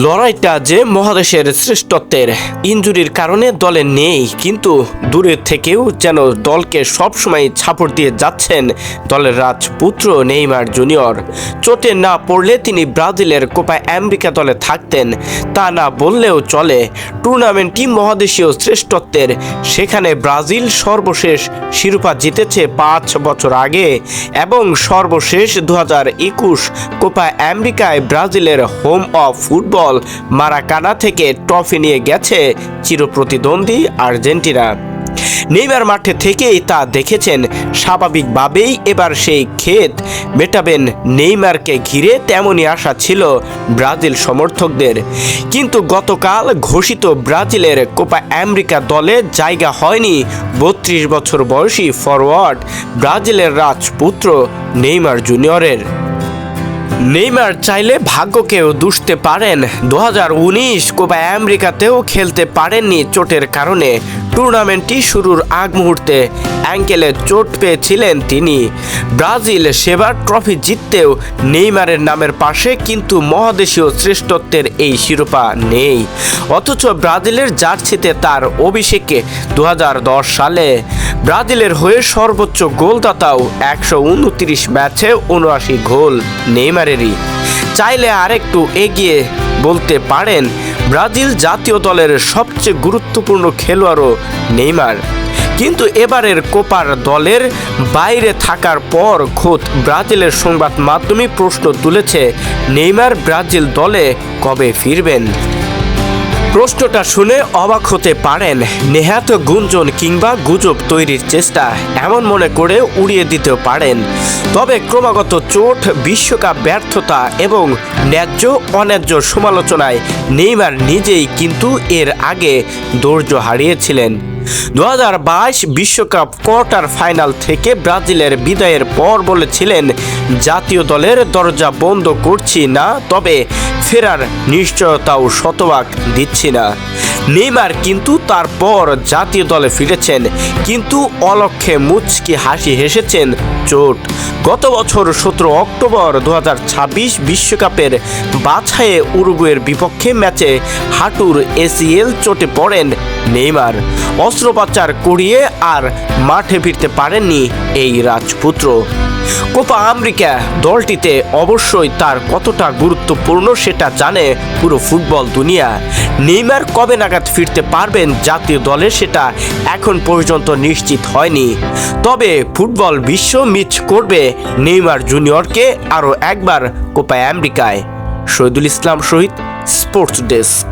লড়াইটা যে মহাদেশের শ্রেষ্ঠত্বের। ইনজুরির কারণে দলে নেই, কিন্তু দূরের থেকেও যেন দলকে সবসময় ছাপড় দিয়ে যাচ্ছেন দলের রাজপুত্র নেইমার জুনিয়র। চোটে না পড়লে তিনি ব্রাজিলের কোপা আমেরিকা দলে থাকতেন, তা না বললেও চলে। টুর্নামেন্টটি মহাদেশীয় শ্রেষ্ঠত্বের, সেখানে ব্রাজিল সর্বশেষ শিরোপা জিতেছে 5 বছর আগে এবং সর্বশেষ 2021 কোপা আমেরিকায় ব্রাজিলের হোম অফ ফুটবল মারাকানা থেকে ট্রফি নিয়ে গেছে চিরপ্রতিদ্বন্দ্বী আর্জেন্টিনা। নেইমার মাঠে থেকেই তা দেখেছেন। স্বাভাবিকভাবেই এবার সেই ক্ষেত মেটাবেন নেইমারকে ঘিরে তেমনই আশা ছিল ব্রাজিল সমর্থকদের। কিন্তু গতকাল ঘোষিত ব্রাজিলের কোপা আমেরিকা দলে জায়গা হয়নি 32 বছর বয়সী ফরওয়ার্ড ব্রাজিলের রাজপুত্র নেইমার জুনিয়রের। নেইমার চাইলে ভাগ্যকেও দুষতে পারেন। 2019 কোপা আমেরিকাতেও খেলতে পারেননি চোটের কারণে। টুর্নামেন্টটি শুরুর আগ মুহূর্তে অ্যাঙ্কেলে চোট পেয়েছিলেন তিনি। ব্রাজিল সেবার ট্রফি জিততেও নেইমারের নামের পাশে কিন্তু মহাদেশীয় শ্রেষ্ঠত্বের এই শিরোপা নেই। অথচ ব্রাজিলের জার্সিতে তার অভিষেকে 2010 সালে ব্রাজিলের হয়ে সর্বোচ্চ গোলদাতাও। 129 ম্যাচে 79 গোল নেইমারেরই। চাইলে আরেকটু এগিয়ে বলতে পারেন ব্রাজিল জাতীয় দলের সবচেয়ে গুরুত্বপূর্ণ খেলোয়াড়ও নেইমার। কিন্তু এবারের কোপার দলের বাইরে থাকার পর খোদ ব্রাজিলের সংবাদ মাধ্যমে প্রশ্ন তুলেছে, নেইমার ব্রাজিল দলে কবে ফিরবেন? প্রশ্নটা শুনে অবাক হতে পারেন। নেহাত গুঞ্জন কিংবা গুজব তৈরির চেষ্টা, এমন মনে করে উড়িয়ে দিতেও পারেন। তবে ক্রমাগত চোট, বিশ্বকাপ ব্যর্থতা এবং ন্যায্য অন্যায্য সমালোচনায় নেইমার নিজেই কিন্তু এর আগে ধৈর্য হারিয়েছিলেন। 2022 বিশ্বকাপ কোয়ার্টার ফাইনাল থেকে ব্রাজিলের বিদায়ের পর বলেছিলেন, জাতীয় দলের দরজা বন্ধ করছি না, তবে ফেরার নিশ্চয়তাও শতভাগ দিচ্ছি না। নেইমার কিন্তু তারপর জাতীয় দলে ফিরেছেন, কিন্তু অলক্ষ্যে মুচকি হাসি হেসেছেন চোট। গত বছর 17 অক্টোবর 2026 বিশ্বকাপের বাছাইয়ে উরুগুয়ের বিপক্ষে ম্যাচে হাঁটুর ACL চোটে পড়েন নেইমার। অস্ত্রোপচার করিয়ে আর মাঠে ফিরতে পারেননি এই রাজপুত্র। কোপা আমেরিকা দলটিতে অবশ্যই তার কতটা গুরুত্বপূর্ণ সেটা জানে পুরো ফুটবল দুনিয়া। নেইমার কবে নাগাদ ফিরতে পারবেন জাতীয় দলে সেটা এখন পর্যন্ত নিশ্চিত হয়নি। তবে ফুটবল বিশ্ব মিস করবে নেইমার জুনিয়রকে আরও একবার কোপা আমেরিকায়। শহীদুল ইসলাম শহীদ, স্পোর্টস ডেস্ক।